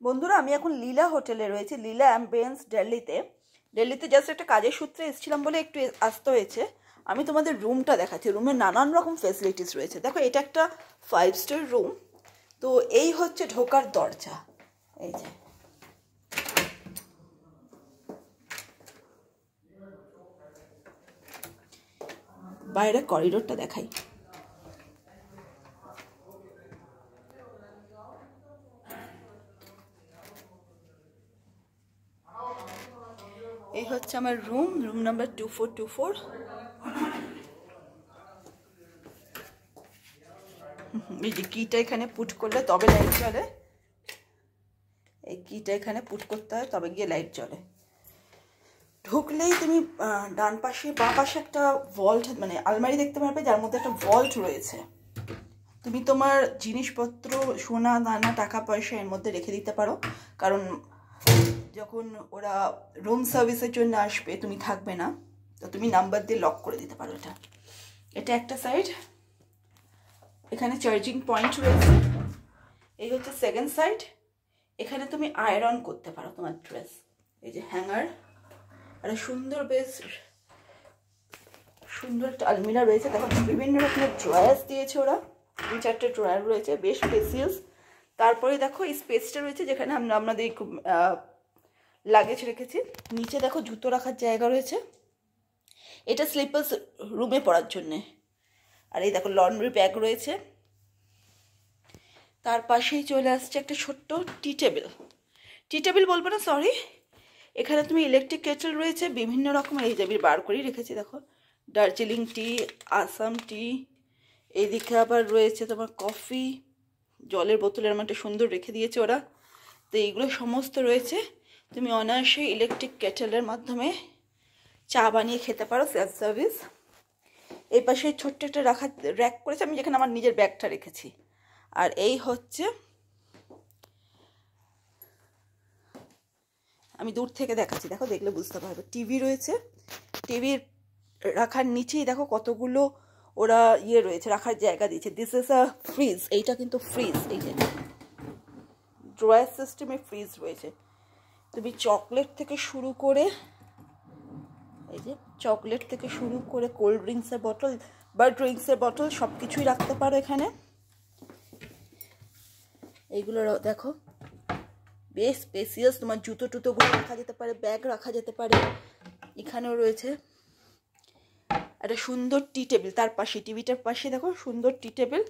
বন্ধুরা আমি এখন লীলা হোটেলে রয়েছে, লীলা অ্যাম্বিয়েন্স দিল্লিতে জাস্ট একটা কাজের সূত্রে এসেছিলাম বলে একটু আসতে হয়েছে। আমি তোমাদের রুমটা দেখাচ্ছি। রুমে নানান রকম ফেসিলিটিস রয়েছে। দেখো এটা একটা 5 স্টার রুম। তো এই হচ্ছে ঢোকার দরজা। এই যে বাইরে করিডোরটা দেখাই। এই হচ্ছে আমার রুম নাম্বার 2424। এই যে কিটা এখানে পুট করলে তবে লাইট জ্বলে। এই কিটা এখানে পুট করতে হয় তবে গিয়ে লাইট জ্বলে। ঢুকলেই তুমি ডান পাশে বাঁ পাশে একটা ভল্ট মানে আলমারি দেখতে পারবে, যার মধ্যে একটা ভল্ট রয়েছে। তুমি তোমার জিনিসপত্র, সোনা দানা, টাকা পয়সা এর মধ্যে রেখে দিতে পারো, কারণ যখন ওরা রুম সার্ভিসের জন্য আসবে তুমি থাকবে না, তো তুমি নাম্বার দিয়ে লক করে দিতে পারো। এটা একটা সাইড। এখানে চার্জিং পয়েন্ট রয়েছে। এই হচ্ছে সেকেন্ড সাইড। এখানে তুমি আয়রন করতে পারো তোমার ড্রেস। এই যে হ্যাঙ্গার আর সুন্দর, বেশ সুন্দর একটা আলমিরা রয়েছে। দেখো বিভিন্ন রকমের ড্রয়ার্স দিয়েছে ওরা, 2-4টে ড্রয়ার রয়েছে, বেশ স্পেসিয়াস। তারপরে দেখো এই স্পেসটা রয়েছে যেখানে আমরা আমাদের লাগেজ রেখেছি। নিচে দেখো জুতো রাখার জায়গা রয়েছে। এটা স্লিপার্স রুমে পড়ার জন্যে। আর এই দেখো লন্ড্রি ব্যাগ রয়েছে। তার পাশেই চলে আসছে একটা ছোট্ট টি টেবিল বলবো না, সরি। এখানে তুমি ইলেকট্রিক কেটল রয়েছে বিভিন্ন রকমের। এই যাবি বার করেই রেখেছি দেখো, দার্জিলিং টি, আসাম টি। এইদিকে আবার রয়েছে তোমার কফি, জলের বোতলের মধ্যে সুন্দর রেখে দিয়েছে ওরা। তো এইগুলো সমস্ত রয়েছে। তুমি অনায়াসে ইলেকট্রিক কেটেলের মাধ্যমে চা বানিয়ে খেতে পারো, সেলফ সার্ভিস। এই পাশে ছোট্ট একটা রাখার র্যাক করেছে, আমি যেখানে আমার নিজের ব্যাগটা রেখেছি। আর এই হচ্ছে, আমি দূর থেকে দেখাচ্ছি, দেখো দেখলে বুঝতে পারবে। টিভি রয়েছে। টিভির রাখার নিচেই দেখো কতগুলো ওরা রয়েছে, রাখার জায়গা দিয়েছে। This is a fridge. এইটা কিন্তু ফ্রিজ। এই যে ড্রয়ার সিস্টেমে ফ্রিজ রয়েছে। তুমি চকলেট থেকে শুরু করে, এই যে চকলেট থেকে শুরু করে কোল্ড ড্রিঙ্কসের বটল বা ড্রিঙ্কসের বটল সব কিছুই রাখতে পারো এখানে। এইগুলো দেখো বেশ স্পেসিয়াস। তোমার জুতো টুতোগুলো রাখা যেতে পারে, ব্যাগ রাখা যেতে পারে। এখানেও রয়েছে একটা সুন্দর টি টেবিল। তার পাশে টিভিটার পাশে দেখো সুন্দর টি টেবিল,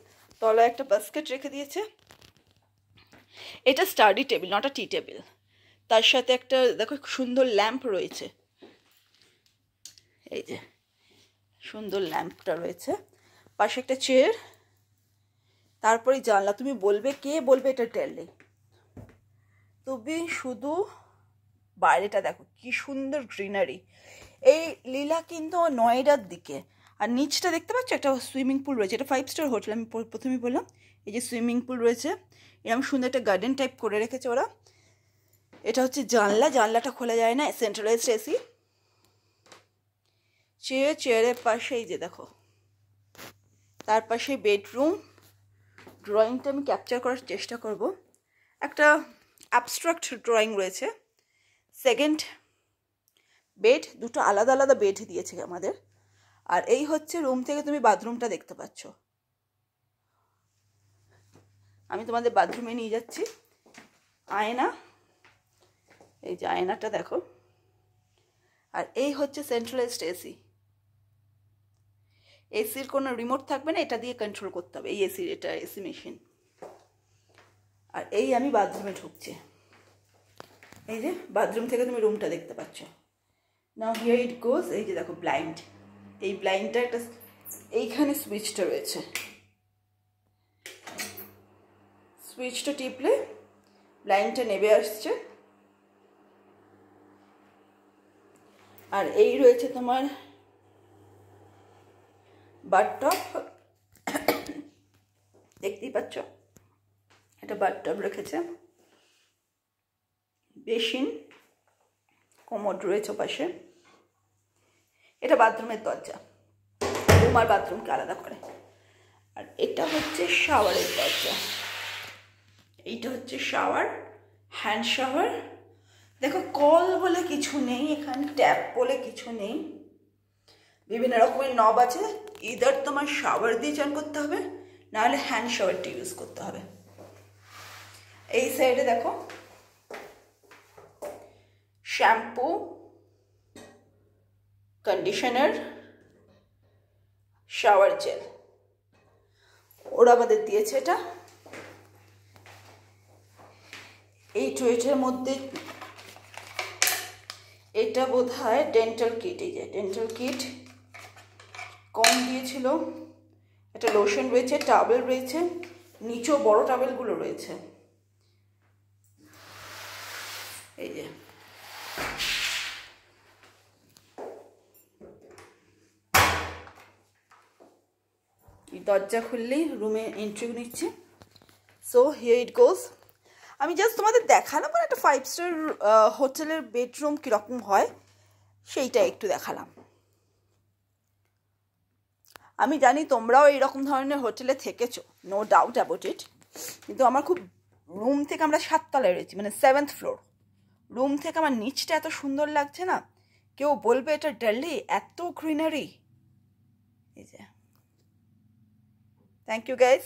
তলায় একটা বাস্কেট রেখে দিয়েছে। এটা study table, not a T table. তার সাথে একটা দেখো সুন্দর ল্যাম্প রয়েছে। এই যে সুন্দর ল্যাম্পটা রয়েছে। পাশে একটা চেয়ার। তারপরে জানলা। তুমি বলবে, কে বলবে এটা দিল্লি? তুমি শুধু বাইরেটা দেখো কি সুন্দর গ্রিনারি। এই লীলা কিন্তু নয়ডার দিকে। আর নিচটা দেখতে পাচ্ছ একটা সুইমিং পুল রয়েছে। এটা 5 স্টার হোটেল, আমি প্রথমেই বললাম। এই যে সুইমিং পুল রয়েছে, এরকম সুন্দর একটা গার্ডেন টাইপ করে রেখেছে ওরা। এটা হচ্ছে জানলা, জানলাটা খোলা যায় না, সেন্ট্রালাইজড এসি। চেয়ারের পাশে এই যে দেখো, তার পাশে বেডরুম। ড্রয়িংটা আমি ক্যাপচার করার চেষ্টা করব। একটা অ্যাবস্ট্রাক্ট ড্রয়িং রয়েছে। সেকেন্ড বেড, দুটো আলাদা আলাদা বেড দিয়েছে আমাদের। আর এই হচ্ছে রুম থেকে তুমি বাথরুমটা দেখতে পাচ্ছ। আমি তোমাদের বাথরুমে নিয়ে যাচ্ছি। আয়না, এই যে আয়নাটা দেখো। আর এই হচ্ছে সেন্ট্রালাইজড এসি। এসির কোনো রিমোট থাকবে না, এটা দিয়ে কন্ট্রোল করতে হবে। এই এসির, এটা এসি মেশিন। আর এই আমি বাথরুমে ঢুকছি। এই যে বাথরুম থেকে তুমি রুমটা দেখতে পাচ্ছ। নাও হিয়ার ইট গোজ। এই যে দেখো ব্লাইন্ড। এই ব্লাইন্ডটা একটা, এইখানে সুইচটা রয়েছে। সুইচটা টিপলে ব্লাইন্ডটা নেমে আসছে। আর এই রয়েছে তোমার বাথটব, দেখতেই পাচ্ছ। এটা বাথটব রেখেছে। বেসিন, কোমোড রয়েছে পাশে। এটা বাথরুমের দরজা, রুম আর বাথরুমকে আলাদা করে। আর এটা হচ্ছে শাওয়ারের দরজা। এইটা হচ্ছে শাওয়ার, হ্যান্ড শাওয়ার। দেখো কল বলে কিছু নেই এখানে, ট্যাপ বলে কিছু নেই, বিভিন্ন রকমের নব আছে। ইদার তোমার শাওয়ার দিয়ে চান করতে হবে, নাহলে হ্যান্ড শাওয়ারটি ইউজ করতে হবে। এই সাইডে দেখো শ্যাম্পু, কন্ডিশনার, শাওয়ার জেল, ওরা আমাদের দিয়েছে এটা। এই ট্রেটার মধ্যে এটা বোধ হয় ডেন্টাল কিট, এই যে ডেন্টাল কিট কম দিয়েছিল। একটা লোশন রয়েছে, টাওয়েল রয়েছে, নিচেও বড় টাওয়েলগুলো রয়েছে। এই যে দরজা খুললেই রুমে এন্ট্রি নিচ্ছে। সো হিয়ার ইট গোজ। আমি জাস্ট তোমাদের দেখালাম মানে একটা 5 স্টার হোটেলের বেডরুম কীরকম হয় সেইটা একটু দেখালাম। আমি জানি তোমরাও এইরকম ধরনের হোটেলে থেকেছো, নো ডাউট অ্যাবাউট ইট, কিন্তু আমার খুব রুম থেকে, আমরা 7 তলায় রয়েছি মানে 7th ফ্লোর, রুম থেকে আমার নিচটা এত সুন্দর লাগছে না, কেউ বলবে এটা দিল্লি, এত গ্রিনারি। এই যে থ্যাংক ইউ গাইজ।